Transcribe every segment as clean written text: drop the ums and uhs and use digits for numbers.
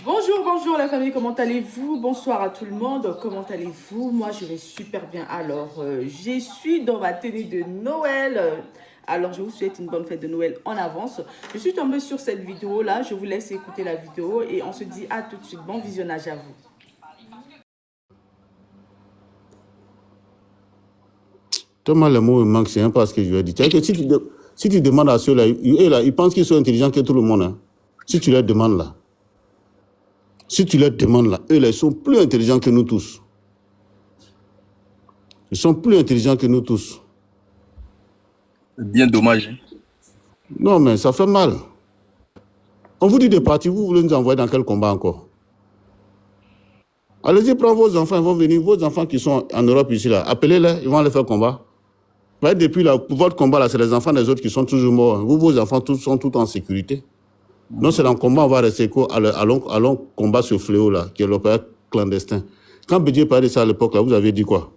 Bonjour, bonjour la famille, comment allez-vous? Bonsoir à tout le monde, comment allez-vous? Moi je vais super bien. Alors, je suis dans ma tenue de Noël. Alors, je vous souhaite une bonne fête de Noël en avance. Je suis tombée sur cette vidéo-là, je vous laisse écouter la vidéo et on se dit à tout de suite. Bon visionnage à vous. Tellement les mots me manquent, c'est un pas ce que je vais dire. Que si tu demandes à ceux-là, ils pensent qu'ils sont intelligents que tout le monde. Hein. Si tu leur demandes là, eux là, ils sont plus intelligents que nous tous. Ils sont plus intelligents que nous tous. Bien dommage. Non, mais ça fait mal. On vous dit de partir, vous voulez nous envoyer dans quel combat encore? Allez-y, prenez vos enfants, ils vont venir. Vos enfants qui sont en Europe ici, là, appelez-les, ils vont aller faire combat. Mais depuis là, votre combat, là, c'est les enfants des autres qui sont toujours morts. Vous, vos enfants, tous sont tout en sécurité. Non, c'est dans le combat, on va rester allons combattre ce fléau-là, qui est l'opéra clandestin. Quand Bédier parlait de ça à l'époque, là, vous avez dit quoi?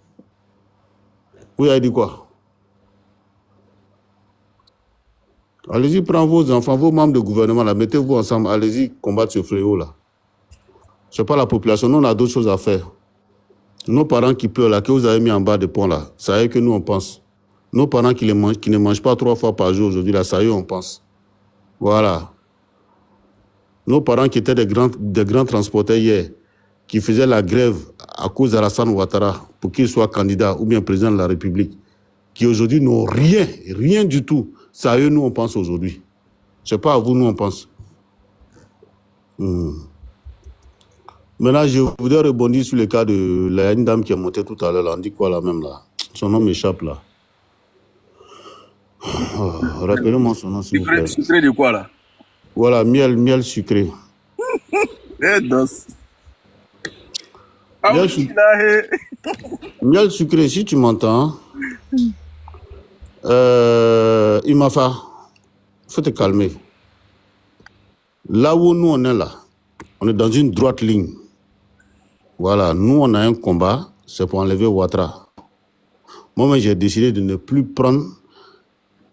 Vous avez dit quoi? Allez-y, prenez vos enfants, vos membres de gouvernement, là, mettez-vous ensemble, allez-y, combattre ce fléau-là. Ce n'est pas la population, nous, on a d'autres choses à faire. Nos parents qui pleurent, là, que vous avez mis en bas des ponts, là, ça y est que nous, on pense. Nos parents qui ne mangent pas 3 fois par jour aujourd'hui, là, ça y est, on pense. Voilà. Nos parents qui étaient des grands transporteurs hier, qui faisaient la grève à cause d'Alassane Ouattara pour qu'il soit candidat ou bien président de la République, qui aujourd'hui n'ont rien du tout. C'est à eux, nous, on pense aujourd'hui. Ce n'est pas à vous, nous, on pense. Maintenant, je voudrais rebondir sur le cas de la dame qui est montée tout à l'heure. On dit quoi là même là? Son nom m'échappe là. Oh, rappelez-moi son nom, s'il vous plaît. Sucré de quoi là? Voilà, miel sucré. Miel sucré, si tu m'entends. Imafa, faut te calmer. Là où nous on est là, on est dans une droite ligne. Voilà, nous on a un combat, c'est pour enlever Ouattara. Moi, j'ai décidé de ne plus prendre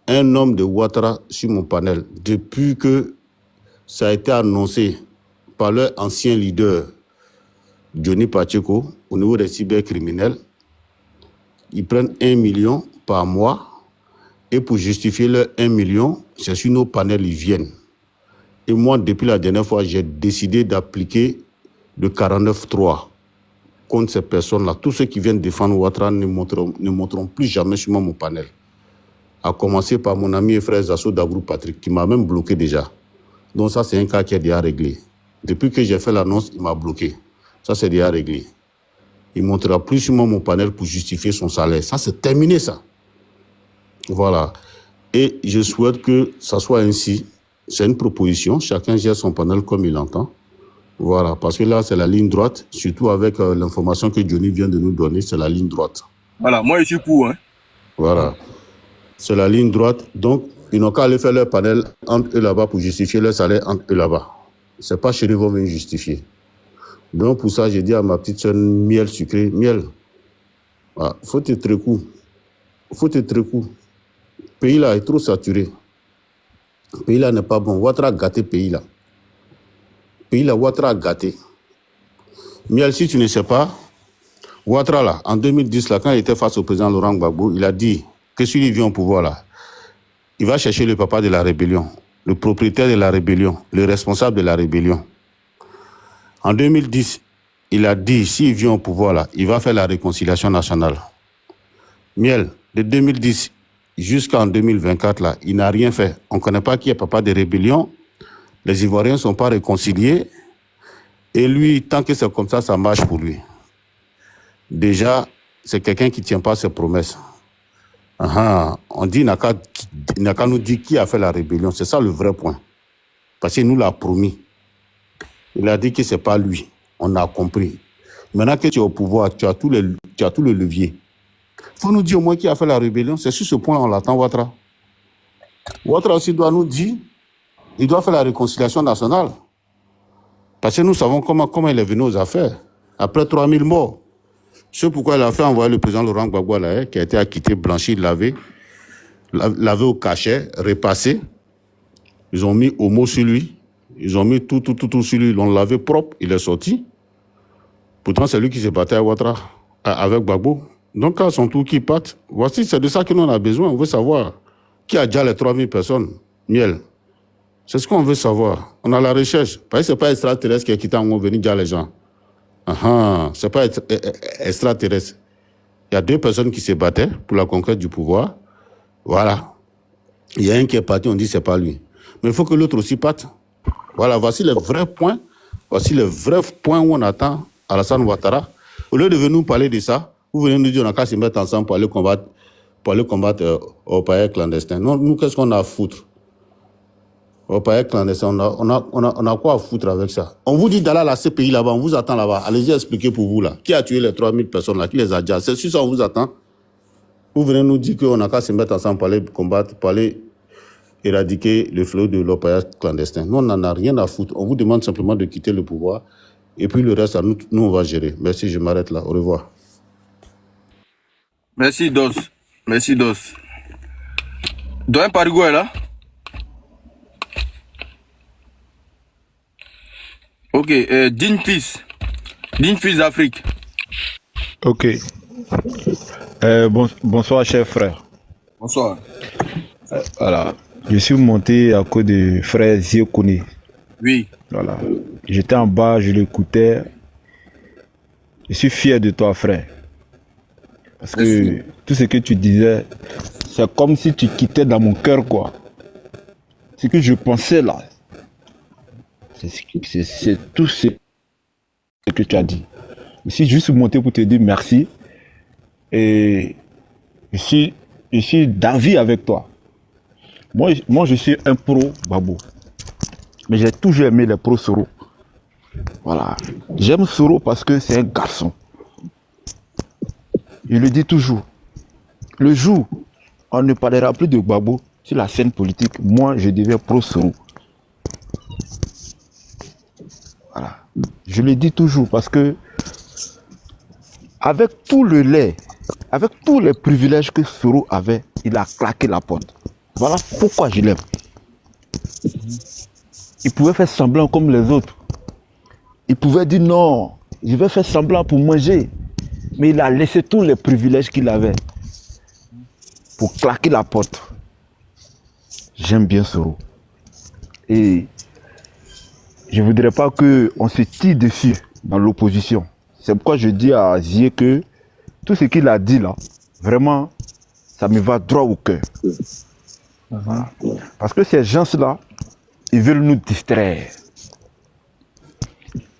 un homme de Ouattara sur mon panel. Depuis que ça a été annoncé par leur ancien leader, Johnny Pacheco, au niveau des cybercriminels, ils prennent 1 million par mois et pour justifier leur 1 million, c'est sur nos panels ils viennent. Et moi, depuis la dernière fois, j'ai décidé d'appliquer le 49.3 contre ces personnes-là. Tous ceux qui viennent défendre Ouattara ne monteront plus jamais sur mon panel. À commencer par mon ami et frère Zasso Dabrou Patrick, qui m'a même bloqué déjà. Donc ça, c'est un cas qui est déjà réglé. Depuis que j'ai fait l'annonce, il m'a bloqué. Ça, c'est déjà réglé. Il ne montera plus sur mon panel pour justifier son salaire. Ça, c'est terminé, ça. Voilà. Et je souhaite que ça soit ainsi. C'est une proposition. Chacun gère son panel comme il entend. Voilà. Parce que là, c'est la ligne droite. Surtout avec l'information que Johnny vient de nous donner, c'est la ligne droite. Voilà. Moi, je suis pour. Hein. Voilà. C'est la ligne droite. Donc, ils n'ont qu'à aller faire leur panel entre eux là-bas pour justifier leur salaire entre eux là-bas. Ce n'est pas chez eux qu'ils vont venir justifier. Donc, pour ça, j'ai dit à ma petite soeur, miel sucré, miel. Ah, faut être très court. Faut être très court. Le pays là est trop saturé. Le pays là n'est pas bon. Ouattara a gâté le pays là. Le pays là, Ouattara a gâté. Miel, si tu ne sais pas, Ouattara là, en 2010, là, quand il était face au président Laurent Gbagbo, il a dit que s'il vient au pouvoir là, il va chercher le papa de la rébellion, le propriétaire de la rébellion, le responsable de la rébellion. En 2010, il a dit, s'il vient au pouvoir là, il va faire la réconciliation nationale. Miel, de 2010 jusqu'en 2024 là, il n'a rien fait. On ne connaît pas qui est papa de rébellion. Les Ivoiriens ne sont pas réconciliés. Et lui, tant que c'est comme ça marche pour lui. Déjà, c'est quelqu'un qui ne tient pas ses promesses. On dit, il n'a qu'à nous dire qui a fait la rébellion. C'est ça le vrai point. Parce qu'il nous l'a promis. Il a dit que ce n'est pas lui. On a compris. Maintenant que tu es au pouvoir, tu as tout le levier. Il faut nous dire au moins qui a fait la rébellion. C'est sur ce point-là on l'attend, Ouattara. Ouattara aussi doit nous dire, il doit faire la réconciliation nationale. Parce que nous savons comment il est venu aux affaires. Après 3000 morts. C'est pourquoi il a fait envoyer le président Laurent Gbagbo à la haie, qui a été acquitté, blanchi, lavé au cachet, repassé. Ils ont mis Homo sur lui. Ils ont mis tout sur lui. Ils l'ont lavé propre. Il est sorti. Pourtant, c'est lui qui s'est battu à Ouattara avec Gbagbo. Donc, à son tour, qui parte. Voici, c'est de ça que nous on a besoin. On veut savoir qui a déjà les 3000 personnes. Miel. C'est ce qu'on veut savoir. On a la recherche. Parce que ce n'est pas extraterrestre qui est quitté en venir dire les gens. Ce n'est pas extraterrestre. Il y a 2 personnes qui se battaient pour la conquête du pouvoir. Voilà. Il y a un qui est parti, on dit que ce n'est pas lui. Mais il faut que l'autre aussi parte. Voilà, voici les vrais points. Voici les vrais points où on attend Alassane Ouattara. Au lieu de venir nous parler de ça, vous venez nous dire qu'on a qu'à se mettre ensemble pour aller combattre au pays clandestin. Non, nous, qu'est-ce qu'on a à foutre? Au pays clandestin, on a quoi à foutre avec ça? On vous dit d'aller à la CPI là-bas, on vous attend là-bas. Allez-y expliquer pour vous là. Qui a tué les 3000 personnes là? Qui les a déjà? C'est sur ça on vous attend. Vous venez nous dire qu'on a qu'à se mettre ensemble pour aller combattre, pour aller éradiquer le fléau de l'orpaillage clandestin. Nous, on n'en a rien à foutre. On vous demande simplement de quitter le pouvoir. Et puis le reste, nous on va gérer. Merci, je m'arrête là. Au revoir. Merci, Dos. Merci, Dos. Doyen Parigo est là? Ok, Digne Fils. Digne Fils d'Afrique. Ok. Bonsoir, cher frère. Bonsoir. Voilà. Je suis monté à cause de frère Ziekone. Oui. Voilà. J'étais en bas, je l'écoutais. Je suis fier de toi, frère. Parce que tout ce que tu disais, c'est comme si tu quittais dans mon cœur, quoi. Ce que je pensais là, c'est tout ce que tu as dit. Je suis juste monté pour te dire merci. Et je suis d'avis avec toi. Moi, je suis un pro Babo. Mais j'ai toujours aimé les pros Soro. Voilà. J'aime Soro parce que c'est un garçon. Je le dis toujours. Le jour où on ne parlera plus de Babo sur la scène politique, moi, je deviens pro Soro. Voilà. Je le dis toujours parce que avec tout le lait, avec tous les privilèges que Soro avait, il a claqué la porte. Voilà pourquoi je l'aime. Il pouvait faire semblant comme les autres. Il pouvait dire non, je vais faire semblant pour manger. Mais il a laissé tous les privilèges qu'il avait pour claquer la porte. J'aime bien Soro. Et je ne voudrais pas qu'on se tire dessus dans l'opposition. C'est pourquoi je dis à Zie que tout ce qu'il a dit là, vraiment, ça me va droit au cœur. Voilà. Parce que ces gens-là, ils veulent nous distraire.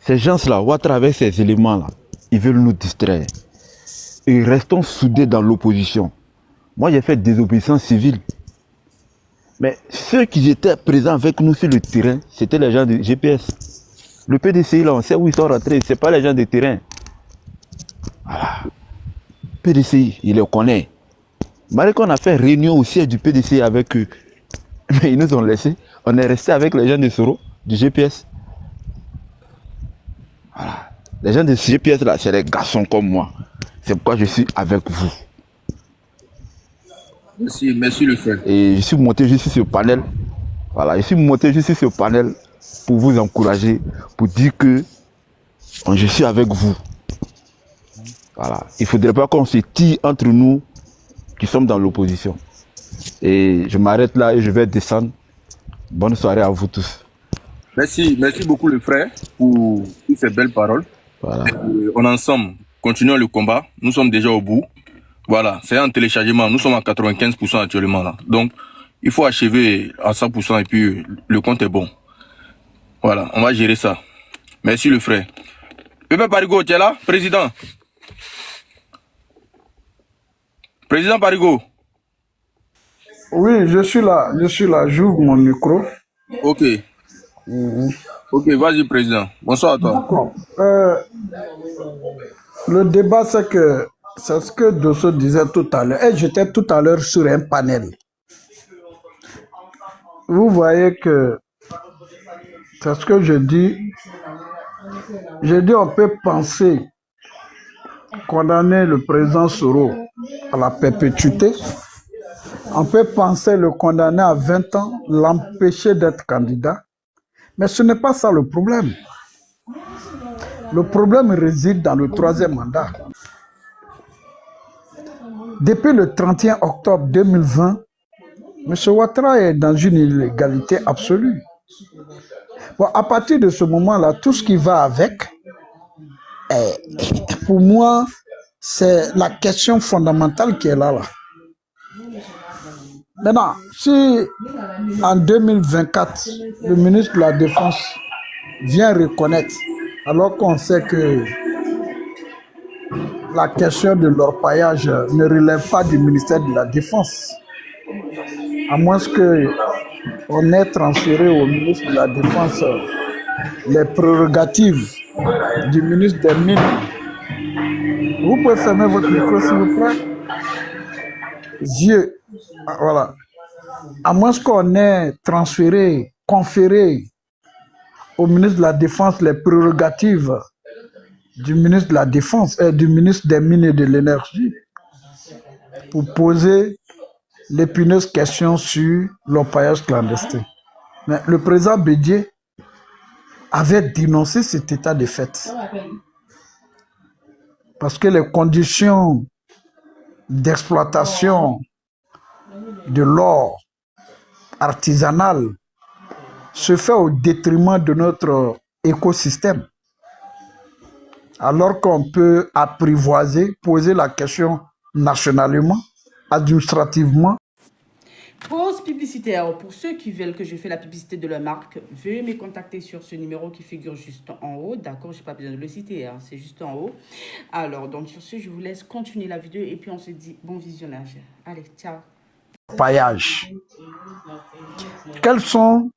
Ces gens-là, ou à travers ces éléments-là, ils veulent nous distraire. Et restons soudés dans l'opposition. Moi, j'ai fait désobéissance civile. Mais ceux qui étaient présents avec nous sur le terrain, c'était les gens de GPS. Le PDCI, là, on sait où ils sont rentrés. Ce n'est pas les gens de terrain. Voilà. PDCI, il les connaît. Malgré qu'on a fait réunion au siège du PDCI avec eux, mais ils nous ont laissés. On est resté avec les gens de Soro, du GPS. Voilà. Les gens de GPS là, c'est des garçons comme moi. C'est pourquoi je suis avec vous. Merci le frère. Et je suis monté juste sur ce panel. Voilà, je suis monté juste sur ce panel pour vous encourager, pour dire que je suis avec vous. Voilà. Il ne faudrait pas qu'on se tire entre nous qui sommes dans l'opposition. Et je m'arrête là et je vais descendre. Bonne soirée à vous tous. Merci beaucoup le frère pour toutes ces belles paroles. Voilà. On est ensemble, continuons le combat. Nous sommes déjà au bout. Voilà, c'est un téléchargement. Nous sommes à 95% actuellement là. Donc, il faut achever à 100% et puis le compte est bon. Voilà, on va gérer ça. Merci le frère. Pépé Parigo, tu es là, président? Président Parigo. Oui, je suis là, j'ouvre mon micro. Ok. Ok, vas-y président. Bonsoir à toi. D'accord. Le débat, c'est ce que Dosso disait tout à l'heure. Et j'étais tout à l'heure sur un panel. Vous voyez que c'est ce que je dis. Je dis on peut penser condamner le président Soro à la perpétuité, On peut penser le condamner à 20 ans, l'empêcher d'être candidat, mais ce n'est pas ça le problème. Le problème réside dans le troisième mandat. Depuis le 31 octobre 2020, M. Ouattara est dans une illégalité absolue. Bon, à partir de ce moment-là, tout ce qui va avec, pour moi, c'est la question fondamentale qui est là. Maintenant, si en 2024, le ministre de la Défense vient reconnaître, alors qu'on sait que la question de l'orpaillage ne relève pas du ministère de la Défense, à moins qu'on ait transféré au ministre de la Défense les prérogatives du ministre des Mines. Vous pouvez fermer votre micro, s'il vous plaît? Voilà. À moins qu'on ait transféré, conféré au ministre de la Défense les prérogatives du ministre de la Défense et du ministre des Mines et de l'Énergie pour poser l'épineuse question sur l'orpaillage clandestin. Mais le président Bédié avait dénoncé cet état de fait. Parce que les conditions d'exploitation de l'or artisanal se fait au détriment de notre écosystème. Alors qu'on peut apprivoiser, poser la question nationalement, administrativement. Pause publicitaire. Pour ceux qui veulent que je fasse la publicité de leur marque, veuillez me contacter sur ce numéro qui figure juste en haut. D'accord, je n'ai pas besoin de le citer, hein, c'est juste en haut. Alors, donc sur ce, je vous laisse continuer la vidéo et puis on se dit bon visionnage. Allez, ciao. Paillage. Quelles sont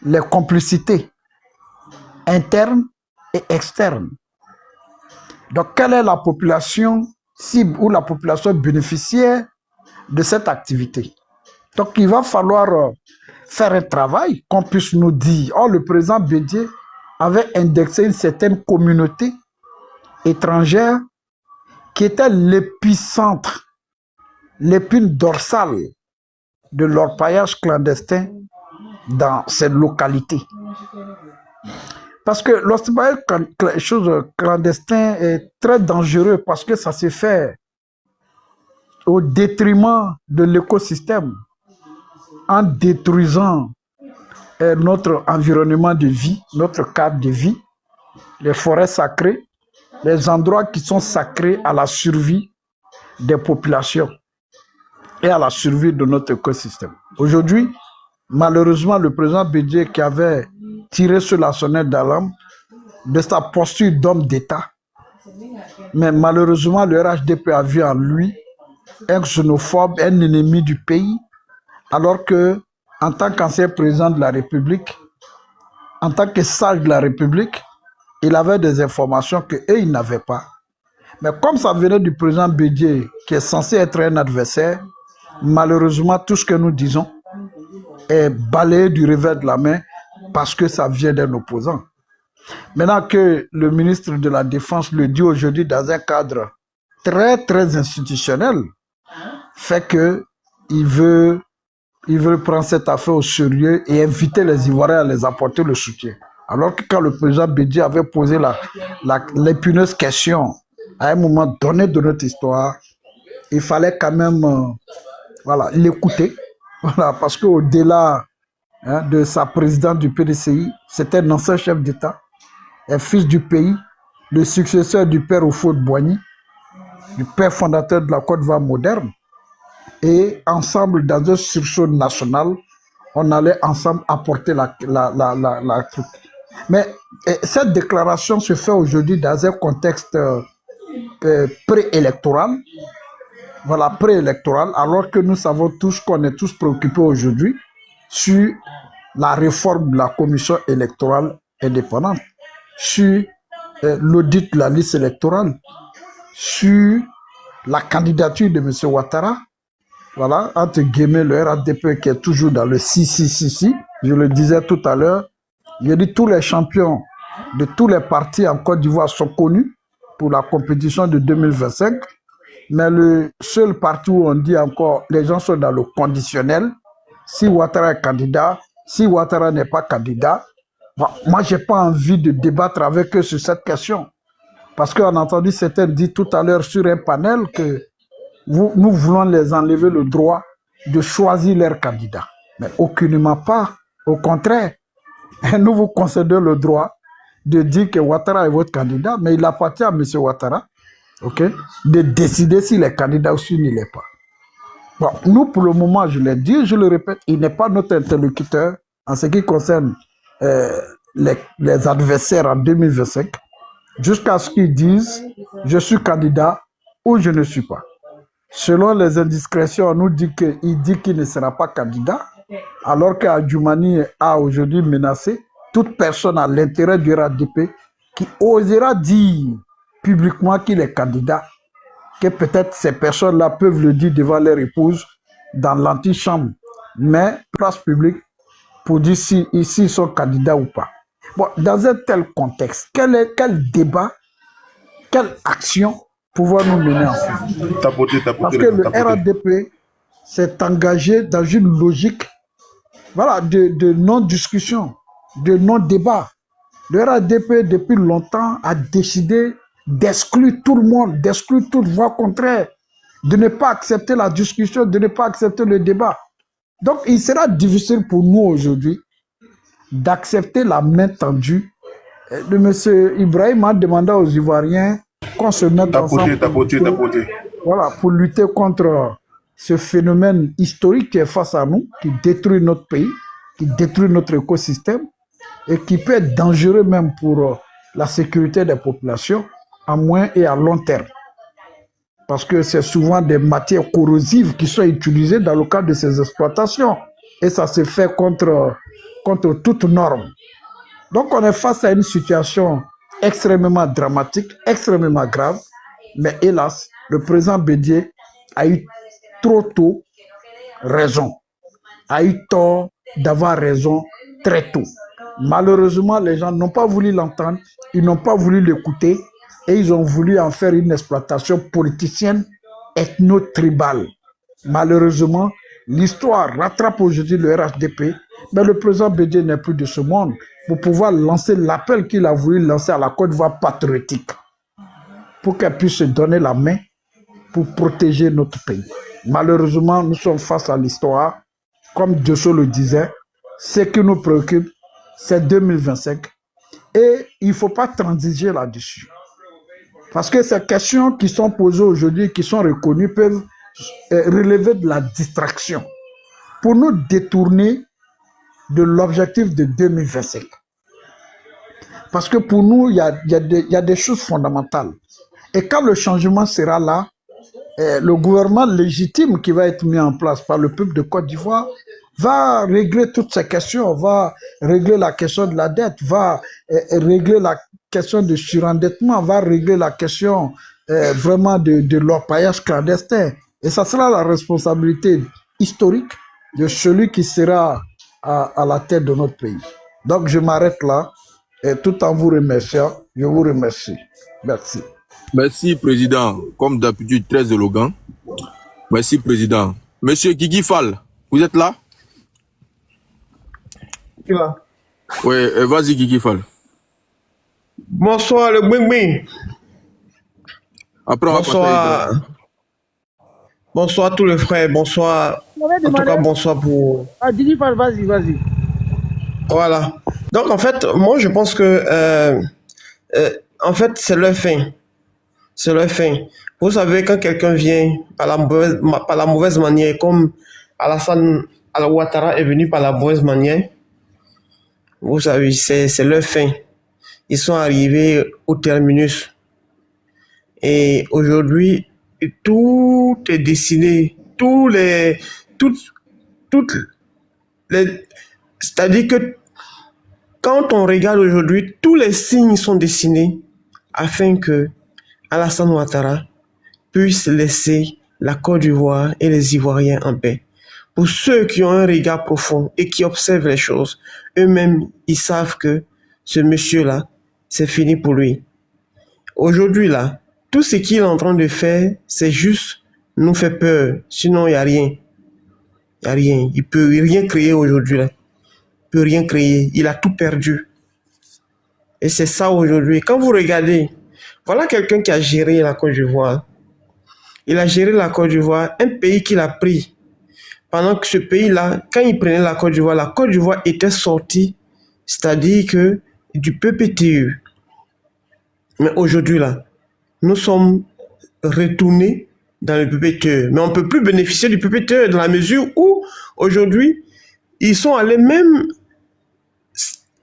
les complicités internes et externes? Donc, quelle est la population cible ou la population bénéficiaire de cette activité? Donc, il va falloir faire un travail qu'on puisse nous dire. Oh, le président Bédié avait indexé une certaine communauté étrangère qui était l'épicentre, l'épine dorsale de l'orpaillage clandestin dans cette localité. Parce que l'orpaillage clandestin est très dangereux parce que ça se fait au détriment de l'écosystème, en détruisant notre environnement de vie, notre cadre de vie, les forêts sacrées, les endroits qui sont sacrés à la survie des populations et à la survie de notre écosystème. Aujourd'hui, malheureusement, le président Bédié qui avait tiré sur la sonnette d'alarme de sa posture d'homme d'État, mais malheureusement, le RHDP a vu en lui un xénophobe, un ennemi du pays, alors que, en tant qu'ancien président de la République, en tant que sage de la République, il avait des informations qu'eux, ils n'avaient pas. Mais comme ça venait du président Bédié, qui est censé être un adversaire, malheureusement, tout ce que nous disons est balayé du revers de la main parce que ça vient d'un opposant. Maintenant que le ministre de la Défense le dit aujourd'hui dans un cadre très, très institutionnel, fait qu'il veut prendre cette affaire au sérieux et inviter les Ivoiriens à les apporter le soutien. Alors que quand le président Bédié avait posé l'épineuse question à un moment donné de notre histoire, il fallait quand même l'écouter. Voilà, parce qu'au-delà de sa présidente du PDCI, c'était un ancien chef d'État, un fils du pays, le successeur du père Houphouët-Boigny, du père fondateur de la Côte d'Ivoire moderne. Et ensemble, dans un sursaut national, on allait ensemble apporter la truc. Mais cette déclaration se fait aujourd'hui dans un contexte préélectoral. Voilà, préélectoral, alors que nous savons tous qu'on est tous préoccupés aujourd'hui sur la réforme de la commission électorale indépendante, sur l'audit de la liste électorale, sur la candidature de M. Ouattara. Voilà, entre guillemets, le RADP qui est toujours dans le si. Je le disais tout à l'heure, je dis tous les champions de tous les partis en Côte d'Ivoire sont connus pour la compétition de 2025. mais le seul parti où on dit encore, les gens sont dans le conditionnel. Si Ouattara est candidat, si Ouattara n'est pas candidat, bon, moi, je n'ai pas envie de débattre avec eux sur cette question. Parce qu'on a entendu certains dire tout à l'heure sur un panel que nous voulons les enlever le droit de choisir leur candidat. Mais aucunement pas. Au contraire, nous vous concédons le droit de dire que Ouattara est votre candidat, mais il appartient à M. Ouattara, de décider s'il est candidat ou s'il ne l'est pas. Bon, nous, pour le moment, je l'ai dit, je le répète, il n'est pas notre interlocuteur en ce qui concerne les adversaires en 2025, jusqu'à ce qu'ils disent je suis candidat ou je ne suis pas. Selon les indiscrétions, on nous dit qu'il ne sera pas candidat, alors qu'Adjoumani a aujourd'hui menacé toute personne à l'intérieur du RADP qui osera dire publiquement qu'il est candidat, que peut-être ces personnes-là peuvent le dire devant leur épouse dans l'antichambre, mais place publique pour dire si ici ils sont candidats ou pas. Bon, dans un tel contexte, quel débat, quelle action pouvons-nous mener ensemble? Parce que le RADP s'est engagé dans une logique de non-discussion, de non-débat. Le RADP, depuis longtemps, a décidé d'exclure tout le monde, d'exclure toute voix contraire, de ne pas accepter la discussion, de ne pas accepter le débat. Donc, il sera difficile pour nous aujourd'hui d'accepter la main tendue de M. Ibrahim en demandant aux Ivoiriens qu'on se mette ensemble pour lutter contre ce phénomène historique qui est face à nous, qui détruit notre pays, qui détruit notre écosystème et qui peut être dangereux même pour la sécurité des populations à moyen et à long terme. Parce que c'est souvent des matières corrosives qui sont utilisées dans le cadre de ces exploitations. Et ça se fait contre toute norme. Donc on est face à une situation extrêmement dramatique, extrêmement grave. Mais hélas, le président Bédié a eu trop tôt raison, a eu tort d'avoir raison très tôt. Malheureusement, les gens n'ont pas voulu l'entendre, ils n'ont pas voulu l'écouter et ils ont voulu en faire une exploitation politicienne ethno-tribale. Malheureusement, l'histoire rattrape aujourd'hui le RHDP, mais le président Bédié n'est plus de ce monde pour pouvoir lancer l'appel qu'il a voulu lancer à la Côte d'Ivoire patriotique pour qu'elle puisse se donner la main pour protéger notre pays. Malheureusement, nous sommes face à l'histoire. Comme Diosso le disait, ce qui nous préoccupe, c'est 2025. Et il ne faut pas transiger là-dessus. Parce que ces questions qui sont posées aujourd'hui, qui sont reconnues, peuvent relever de la distraction pour nous détourner de l'objectif de 2025. Parce que pour nous, il y a des choses fondamentales. Et quand le changement sera là, le gouvernement légitime qui va être mis en place par le peuple de Côte d'Ivoire va régler toutes ces questions, va régler la question de la dette, va régler la question de surendettement, va régler la question vraiment de l'orpaillage clandestin. Et ça sera la responsabilité historique de celui qui sera à la tête de notre pays. Donc je m'arrête là, et tout en vous remerciant, je vous remercie. Merci. Merci, Président. Comme d'habitude, très élégant. Merci, Président. Monsieur Guigui Fall, vous êtes là? Là. Oui, vas-y, Guigui Fall. Bonsoir, le Bing. Après, on bonsoir. Bonsoir tous les frères. Bonsoir. En tout cas, bonsoir pour... Ah, Guigui Fall, vas-y. Voilà. Donc, en fait, moi, je pense que... en fait, c'est leur fin. C'est leur fin. Vous savez, quand quelqu'un vient par la mauvaise manière, comme Alassane Ouattara est venu par la mauvaise manière, vous savez, c'est leur fin. Ils sont arrivés au terminus. Et aujourd'hui, tout est dessiné. C'est-à-dire que quand on regarde aujourd'hui, tous les signes sont dessinés afin que Alassane Ouattara puisse laisser la Côte d'Ivoire et les Ivoiriens en paix. Pour ceux qui ont un regard profond et qui observent les choses, eux-mêmes, ils savent que ce monsieur-là, c'est fini pour lui. Aujourd'hui, là, tout ce qu'il est en train de faire, c'est juste nous faire peur. Sinon, il n'y a rien. Il n'y a rien. Il ne peut rien créer aujourd'hui. Il ne peut rien créer. Il a tout perdu. Et c'est ça aujourd'hui. Quand vous regardez, voilà quelqu'un qui a géré la Côte d'Ivoire. Il a géré la Côte d'Ivoire, un pays qu'il a pris. Pendant que ce pays-là, quand il prenait la Côte d'Ivoire était sortie, c'est-à-dire que du PPTE. Mais aujourd'hui, là, nous sommes retournés dans le PPTE. Mais on ne peut plus bénéficier du PPTE dans la mesure où, aujourd'hui, ils sont allés même...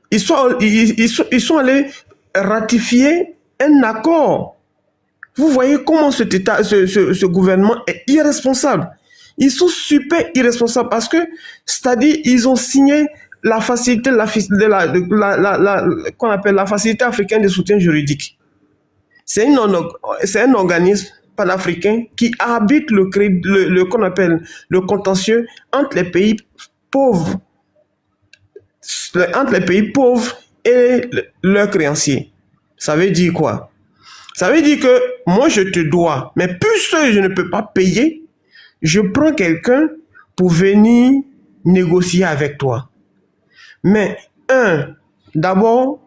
Ils sont allés ratifier un accord. Vous voyez comment ce gouvernement est irresponsable. Ils sont super irresponsables parce que, c'est-à-dire, ils ont signé la facilité, qu'on appelle la facilité africaine de soutien juridique. C'est un organisme panafricain qui arbitre qu'on appelle le contentieux entre les pays pauvres et leurs créanciers. Ça veut dire quoi? Ça veut dire que moi je te dois, mais puisque je ne peux pas payer, je prends quelqu'un pour venir négocier avec toi. Mais d'abord,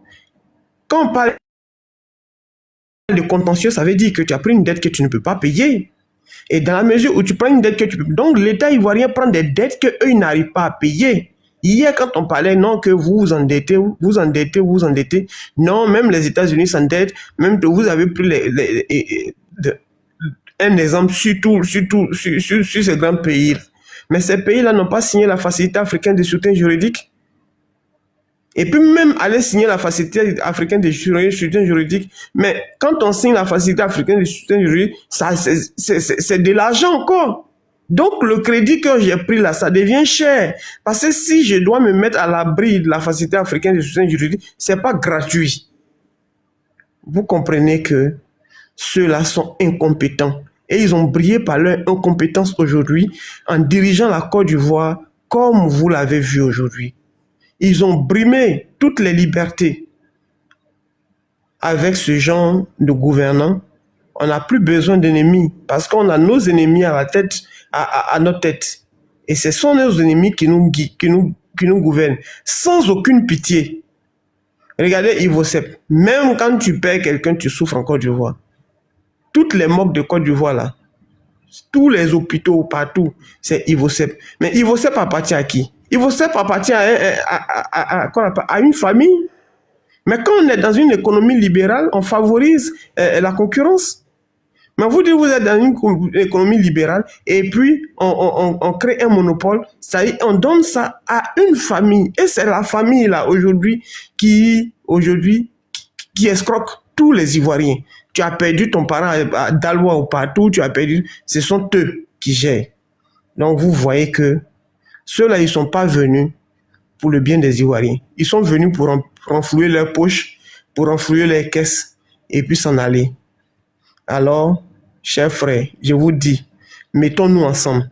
quand on parle de contentieux, ça veut dire que tu as pris une dette que tu ne peux pas payer. Et dans la mesure où tu prends une dette que tu peux... Donc l'État ivoirien prend des dettes qu'eux, ils n'arrivent pas à payer. Hier, quand on parlait, non, que vous endettez. Non, même les États-Unis s'endettent. Même que vous avez pris un exemple sur ces grands pays. Mais ces pays-là n'ont pas signé la facilité africaine de soutien juridique. Et puis même aller signer la facilité africaine de soutien juridique. Mais quand on signe la facilité africaine de soutien juridique, c'est de l'argent encore. Donc le crédit que j'ai pris là, ça devient cher. Parce que si je dois me mettre à l'abri de la facilité africaine de soutien juridique, c'est pas gratuit. Vous comprenez que ceux-là sont incompétents. Et ils ont brillé par leur incompétence aujourd'hui en dirigeant la Côte d'Ivoire comme vous l'avez vu aujourd'hui. Ils ont brimé toutes les libertés. Avec ce genre de gouvernants, on n'a plus besoin d'ennemis parce qu'on a nos ennemis à la tête, à notre tête. Et ce sont nos ennemis qui nous gouvernent sans aucune pitié. Regardez Ivosep. Même quand tu perds quelqu'un, tu souffres en Côte d'Ivoire. Toutes les morgues de Côte d'Ivoire là, tous les hôpitaux partout, c'est Ivosep. Mais Ivosep appartient à qui? Ivosep appartient à une famille. Mais quand on est dans une économie libérale, on favorise la concurrence. Mais vous dites, vous êtes dans une économie libérale et puis on crée un monopole, c'est-à-dire on donne ça à une famille. Et c'est la famille là aujourd'hui qui escroque tous les Ivoiriens. Tu as perdu ton parent à Daloa ou partout, ce sont eux qui gèrent. Donc vous voyez que ceux-là, ils ne sont pas venus pour le bien des Ivoiriens. Ils sont venus pour renflouer leurs poches, pour renflouer leurs caisses et puis s'en aller. Alors, chers frères, je vous dis, mettons-nous ensemble.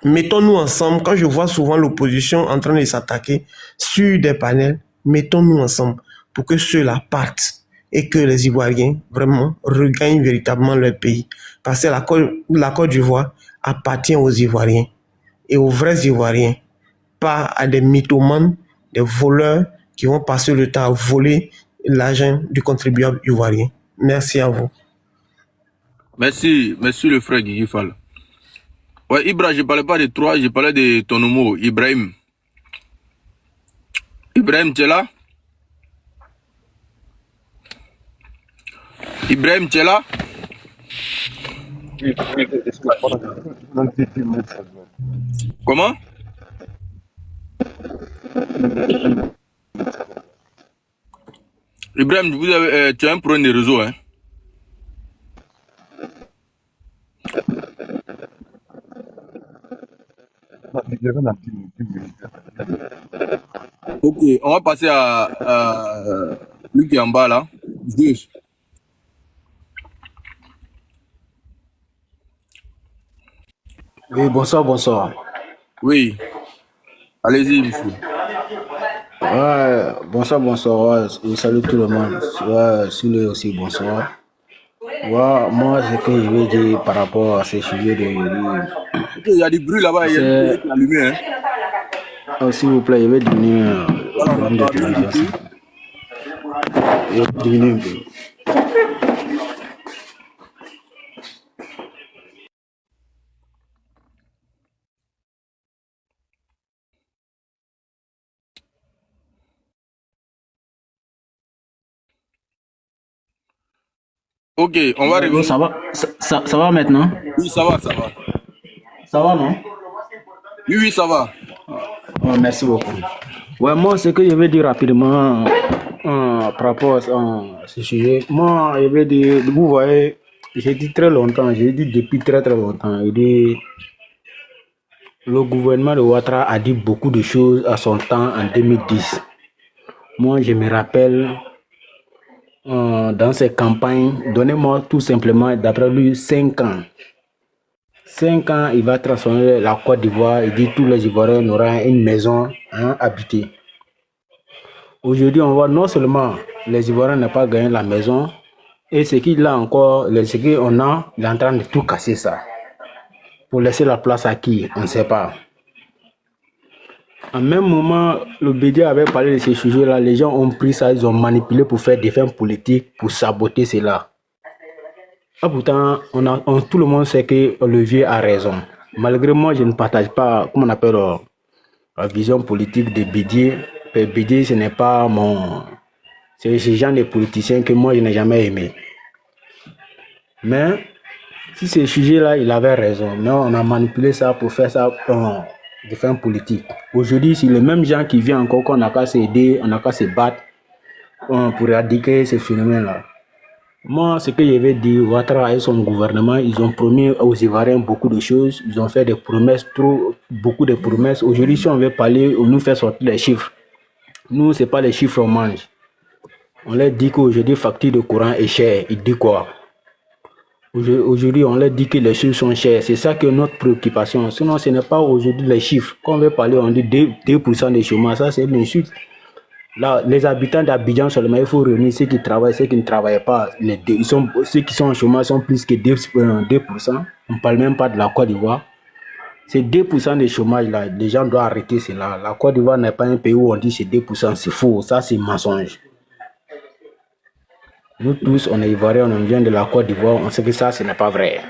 Mettons-nous ensemble. Quand je vois souvent l'opposition en train de s'attaquer sur des panels, mettons-nous ensemble pour que ceux-là partent et que les Ivoiriens vraiment regagnent véritablement leur pays. Parce que la Côte d'Ivoire appartient aux Ivoiriens et aux vrais Ivoiriens, pas à des mythomanes, des voleurs qui vont passer le temps à voler l'argent du contribuable ivoirien. Merci à vous. Merci le frère Guigui Fall. Ouais, Ibra, je ne parlais pas de toi, je parlais de ton homo, Ibrahim. Ibrahim, tu es là? Ibrahim, tu es là? Comment? Ibrahim, tu as un problème de réseau, hein? Ok, on va passer à lui qui est en bas là. Zeus. Oui, bonsoir. Oui, allez-y, monsieur. Ouais, bonsoir. Ouais, et salut tout le monde. Ouais, Souley aussi, bonsoir. Moi, ce que je veux dire par rapport à ces sujets Ok, il y a du bruit là-bas, il y a une télé c'est... qui est allumée. Hein. S'il vous plaît, je vais diminuer Voilà, le on volume de entend rien du télévision. tout. Je vais diminuer un peu. Ok, on va Bon, revenir. ça va, ça va maintenant? Oui, ça va, ça va. Ça va, non? Oui, oui, ça va. Oh, merci beaucoup. Ouais, moi, ce que je vais dire rapidement par rapport à ce sujet, moi, je vais dire, vous voyez, j'ai dit très longtemps, j'ai dit depuis très très longtemps, je dis, le gouvernement de Ouattara a dit beaucoup de choses à son temps en 2010. Moi, je me rappelle dans ses campagnes, donnez-moi tout simplement, d'après lui, 5 ans. 5 ans, il va transformer la Côte d'Ivoire. Il dit que tous les Ivoiriens auront une maison habitée. Aujourd'hui, on voit non seulement les Ivoiriens n'ont pas gagné la maison, et ce qu'il a encore, ce qu'on a, il est en train de tout casser ça. Pour laisser la place à qui? On ne sait pas. En même moment, le BD avait parlé de ces sujets-là. Les gens ont pris ça, ils ont manipulé pour faire des fins politiques, pour saboter cela. Ah, pourtant, tout le monde sait que Olivier a raison. Malgré moi, je ne partage pas, comment on appelle, la vision politique de Bédier. Bédier, ce n'est pas mon... C'est ce genre de politicien que moi, je n'ai jamais aimé. Mais, si ce sujet-là, il avait raison. Mais on a manipulé ça pour faire ça de fin politique. Aujourd'hui, c'est les mêmes gens qui viennent encore qu'on n'a qu'à s'aider, on n'a qu'à se battre pour éradiquer ce phénomène-là. Moi, ce que je vais dire, Ouattara et son gouvernement, ils ont promis aux Ivoiriens beaucoup de choses. Ils ont fait des promesses, beaucoup de promesses. Aujourd'hui, si on veut parler, on nous fait sortir les chiffres. Nous, ce n'est pas les chiffres qu'on mange. On leur dit qu'aujourd'hui, facture de courant est chère. Ils disent quoi? Aujourd'hui, on leur dit que les choses sont chères. C'est ça que notre préoccupation. Sinon, ce n'est pas aujourd'hui les chiffres. Quand on veut parler, on dit 2% de chômage. Ça, c'est une insulte. Là, les habitants d'Abidjan seulement, il faut réunir ceux qui travaillent, ceux qui ne travaillent pas. Ceux qui sont en chômage sont plus que 2%. On ne parle même pas de la Côte d'Ivoire. C'est 2% de chômage là. Les gens doivent arrêter cela. La Côte d'Ivoire n'est pas un pays où on dit c'est 2%. C'est faux. Ça, c'est mensonge. Nous tous, on est Ivoiriens, on vient de la Côte d'Ivoire. On sait que ça, ce n'est pas vrai.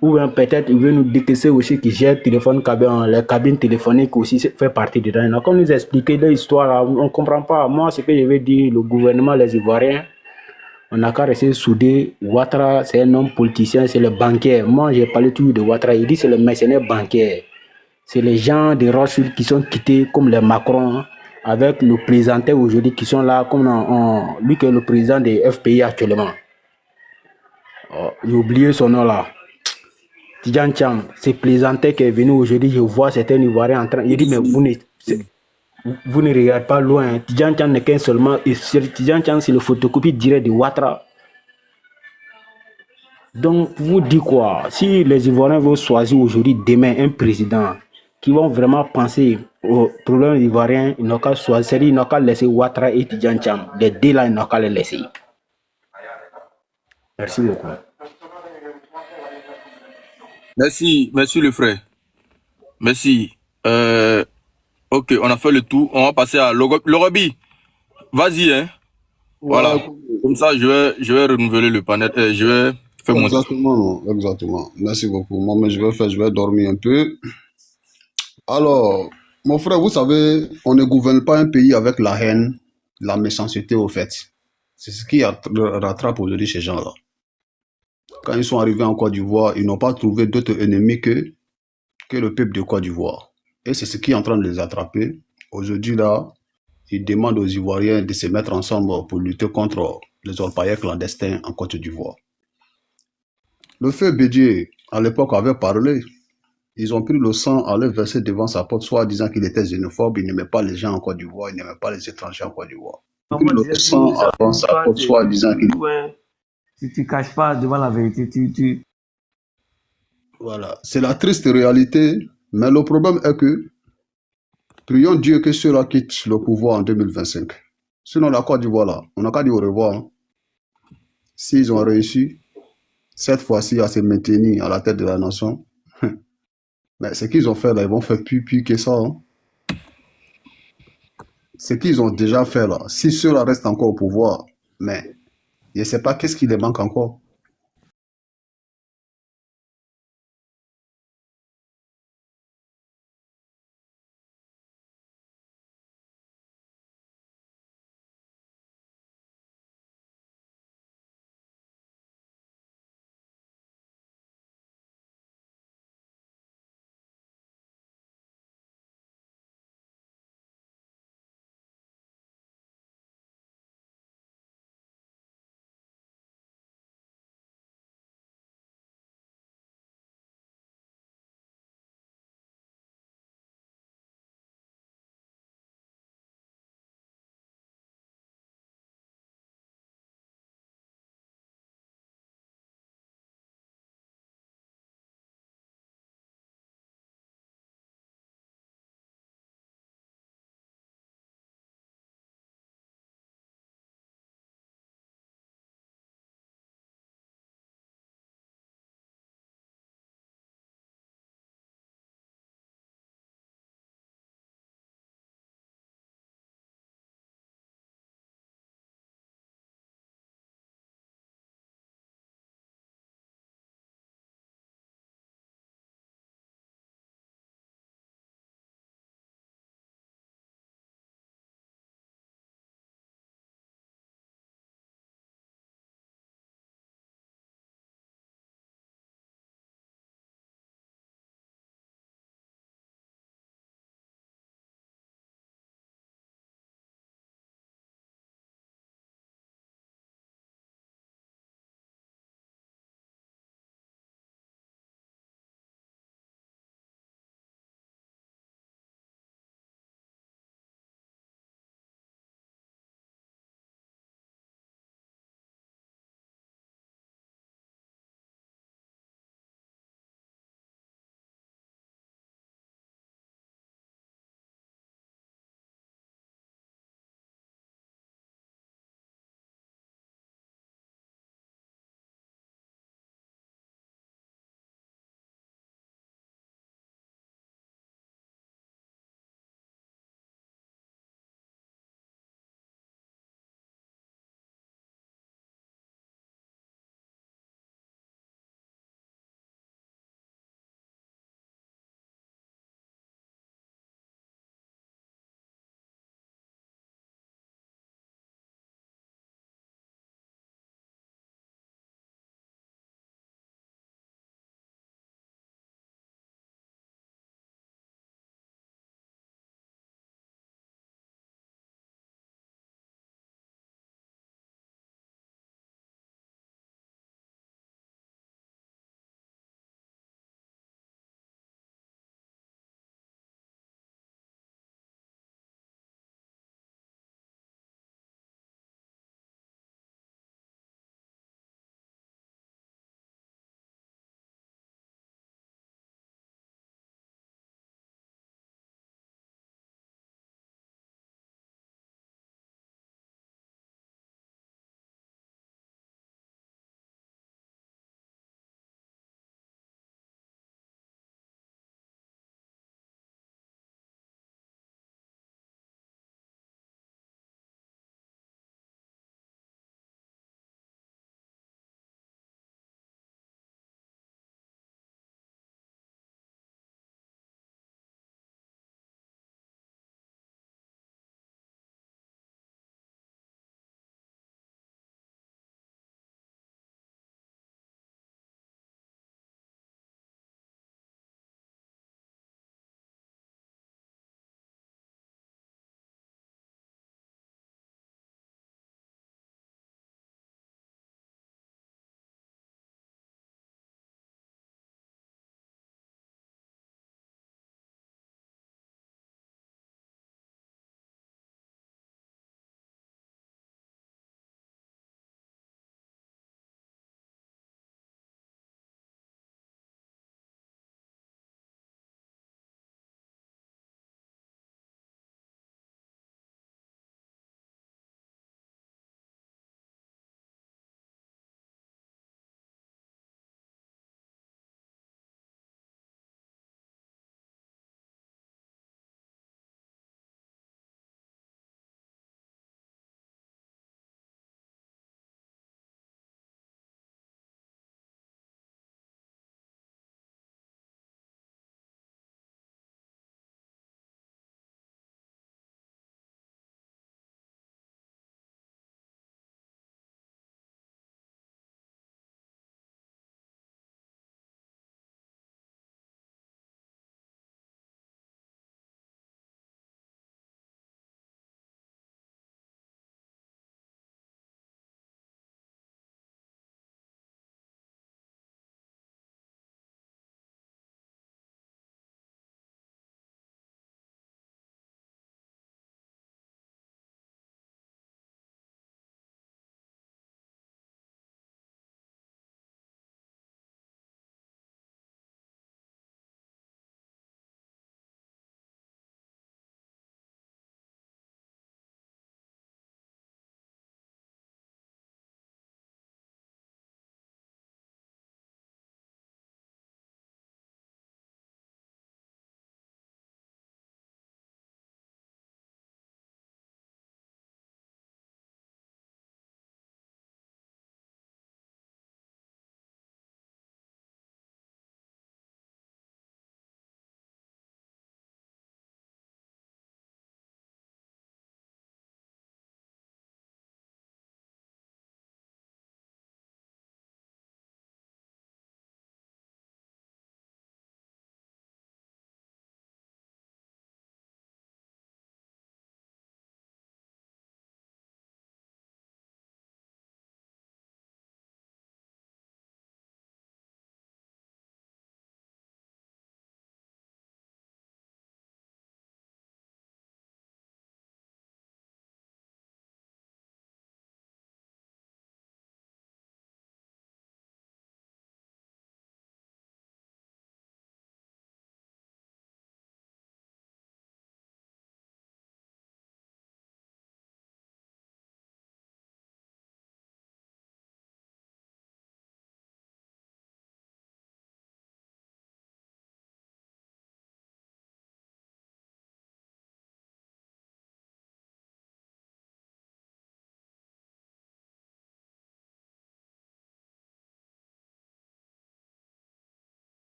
Ou bien peut-être il veut nous dire que c'est aussi qui gère les cabines téléphoniques aussi fait partie dedans. Comme nous expliquer l'histoire, là, on ne comprend pas. Moi, ce que je veux dire, le gouvernement, les Ivoiriens, on n'a qu'à rester soudés. Ouattara, c'est un homme politicien, c'est le banquier. Moi, j'ai parlé toujours de Ouattara. Il dit que c'est le mercenaire banquier. C'est les gens de Rothschild qui sont quittés, comme les Macron, avec le président aujourd'hui, qui sont là, comme lui qui est le président des FPI actuellement. J'ai oublié son nom là. Tidjan Cham, c'est plaisantais qui est venu aujourd'hui. Je vois certains Ivoiriens en train. Il dit, mais vous ne regardez pas loin. Tidjan Cham n'est qu'un seulement. Tidjan Cham, c'est le photocopie direct de Ouattara. Donc, vous dites quoi? Si les Ivoiriens vont choisir aujourd'hui, demain, un président qui vont vraiment penser aux problèmes ivoiriens, ils n'ont qu'à choisir, ils n'ont qu'à laisser Ouattara et Tidjan Cham. Les deux là, ils n'ont qu'à les laisser. Merci beaucoup. Merci, merci le frère. Merci. Ok, on a fait le tour. On va passer à Lorobi. Vas-y, hein. Voilà. Comme ça, je vais renouveler le panel. Je vais faire mon... Exactement. Merci beaucoup. Moi, mais je vais dormir un peu. Alors, mon frère, vous savez, on ne gouverne pas un pays avec la haine, la méchanceté au fait. C'est ce qui rattrape aujourd'hui ces gens-là. Quand ils sont arrivés en Côte d'Ivoire, ils n'ont pas trouvé d'autres ennemis que le peuple de Côte d'Ivoire. Et c'est ce qui est en train de les attraper. Aujourd'hui, là, ils demandent aux Ivoiriens de se mettre ensemble pour lutter contre les orpailleurs clandestins en Côte d'Ivoire. Le feu Bédier, à l'époque, avait parlé. Ils ont pris le sang à le verser devant sa porte, soit disant qu'il était xénophobe, il n'aimait pas les gens en Côte d'Ivoire, il n'aimait pas les étrangers en Côte d'Ivoire. Ils ont pris le sang avant sa porte, soit disant qu'il... Si tu ne caches pas devant la vérité, tu... Voilà, c'est la triste réalité, mais le problème est que prions Dieu que ceux-là quittent le pouvoir en 2025. Sinon, la Côte d'Ivoire, là, on n'a qu'à dire au revoir. S'ils ont réussi, cette fois-ci à se maintenir à la tête de la nation. Mais ce qu'ils ont fait là, ils vont faire plus que ça, hein. Ce qu'ils ont déjà fait là, si ceux-là restent encore au pouvoir, mais je ne sais pas qu'est-ce qui les manque encore.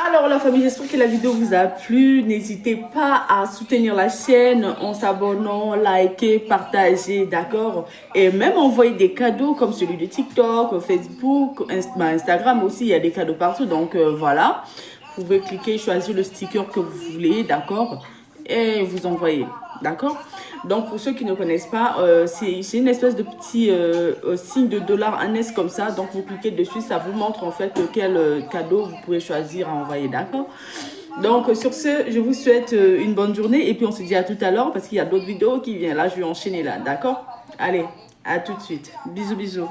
Alors la famille, j'espère que la vidéo vous a plu. N'hésitez pas à soutenir la chaîne en s'abonnant, liker, partager, d'accord? Et même envoyer des cadeaux comme celui de TikTok, Facebook, Instagram aussi, il y a des cadeaux partout. Donc voilà, vous pouvez cliquer, choisir le sticker que vous voulez, d'accord? Et vous envoyer, d'accord? Donc pour ceux qui ne connaissent pas, c'est une espèce de petit signe de dollar annexe comme ça. Donc vous cliquez dessus, ça vous montre en fait quel cadeau vous pouvez choisir à envoyer, d'accord? Donc sur ce, je vous souhaite une bonne journée et puis on se dit à tout à l'heure parce qu'il y a d'autres vidéos qui viennent. Là, je vais enchaîner là, d'accord? Allez, à tout de suite. Bisous, bisous.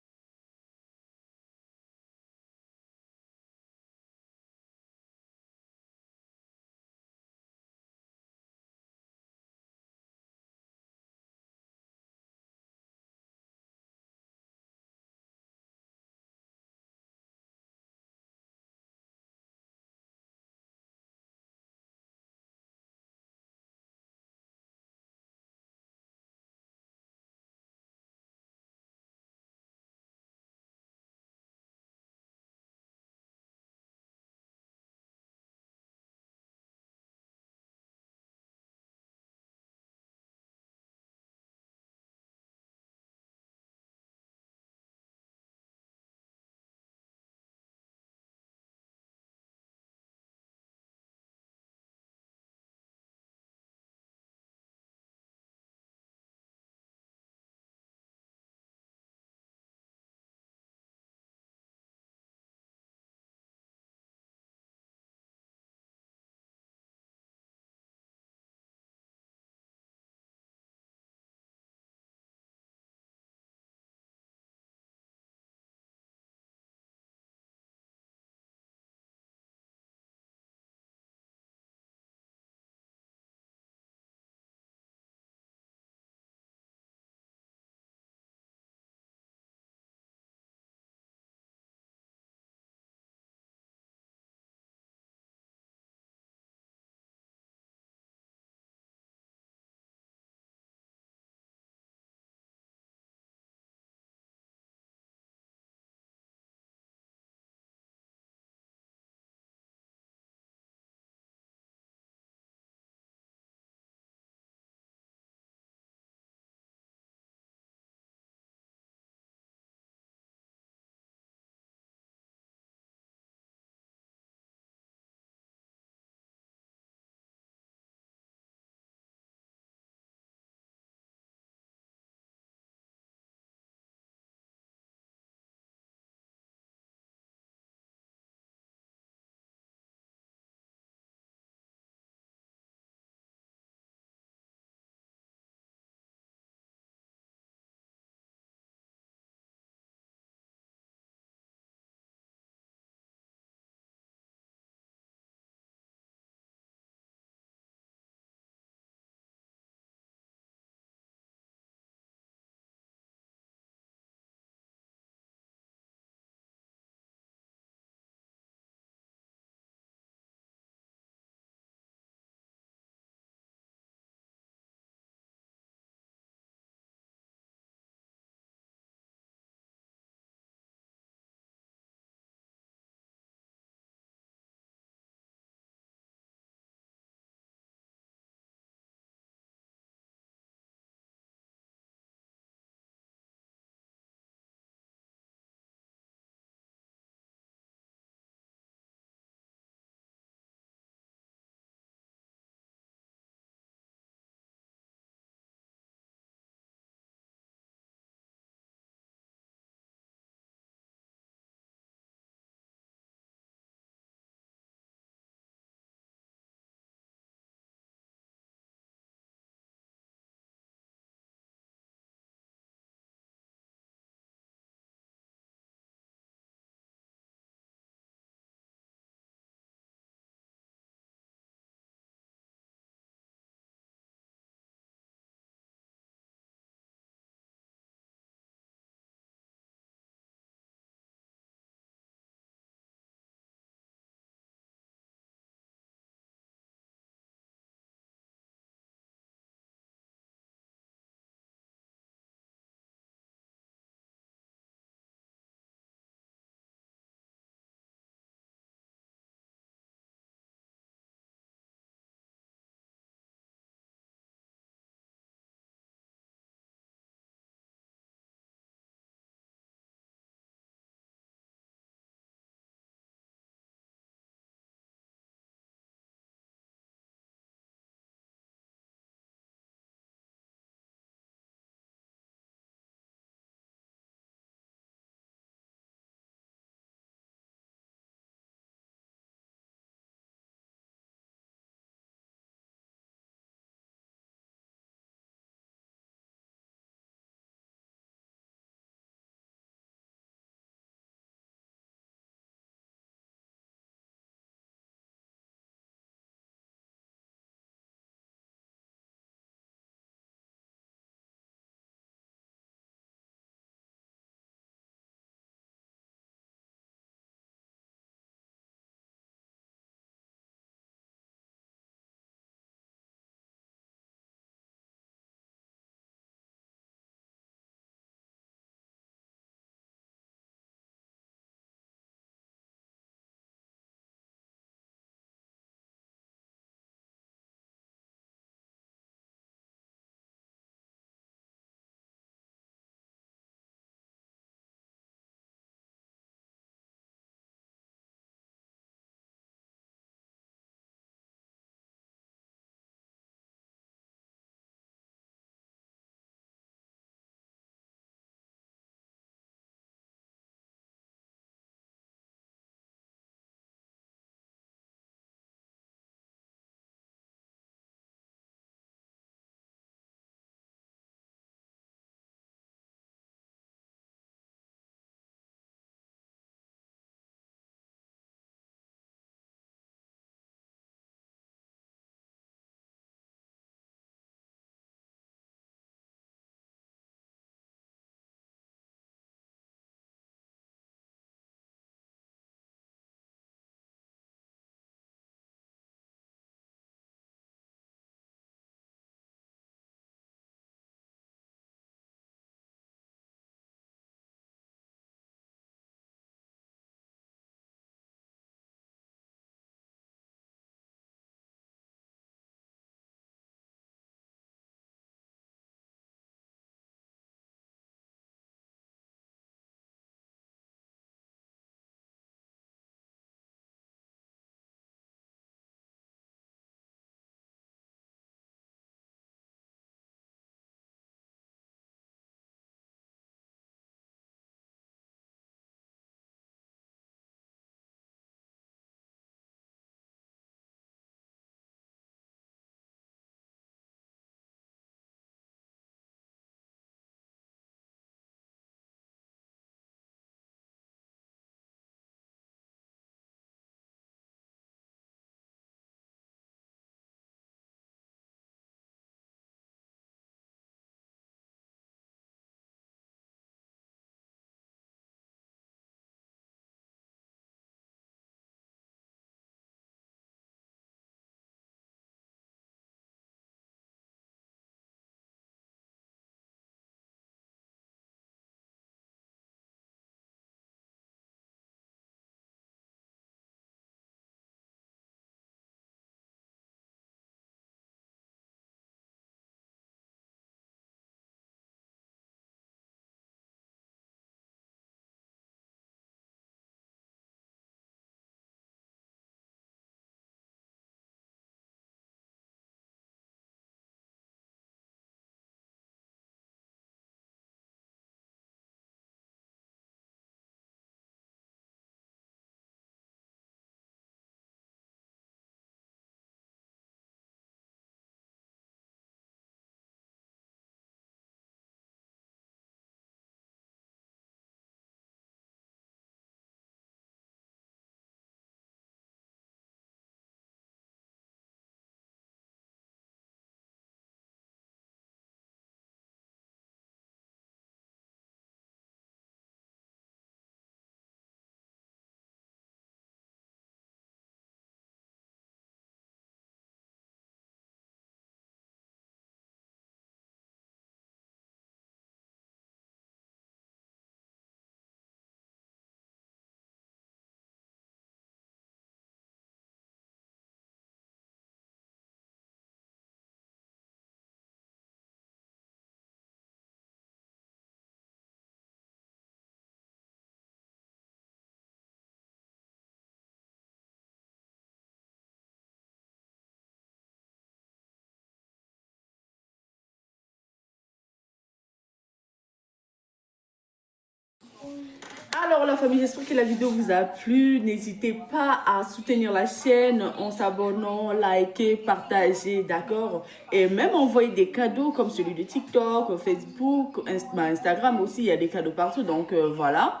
Alors la famille, j'espère que la vidéo vous a plu. N'hésitez pas à soutenir la chaîne en s'abonnant, liker, partager, d'accord? Et même envoyer des cadeaux comme celui de TikTok, Facebook, Instagram aussi, il y a des cadeaux partout. Donc voilà,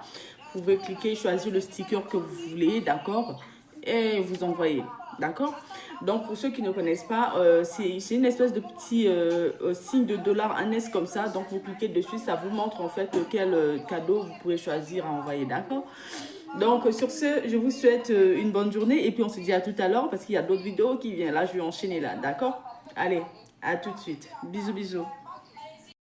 vous pouvez cliquer, choisir le sticker que vous voulez, d'accord? Et vous envoyer, d'accord? Donc pour ceux qui ne connaissent pas, c'est une espèce de petit signe de dollar annexe comme ça. Donc vous cliquez dessus, ça vous montre en fait quel cadeau vous pouvez choisir à envoyer, d'accord? Donc sur ce, je vous souhaite une bonne journée et puis on se dit à tout à l'heure parce qu'il y a d'autres vidéos qui viennent. Là, je vais enchaîner là, d'accord? Allez, à tout de suite. Bisous, bisous.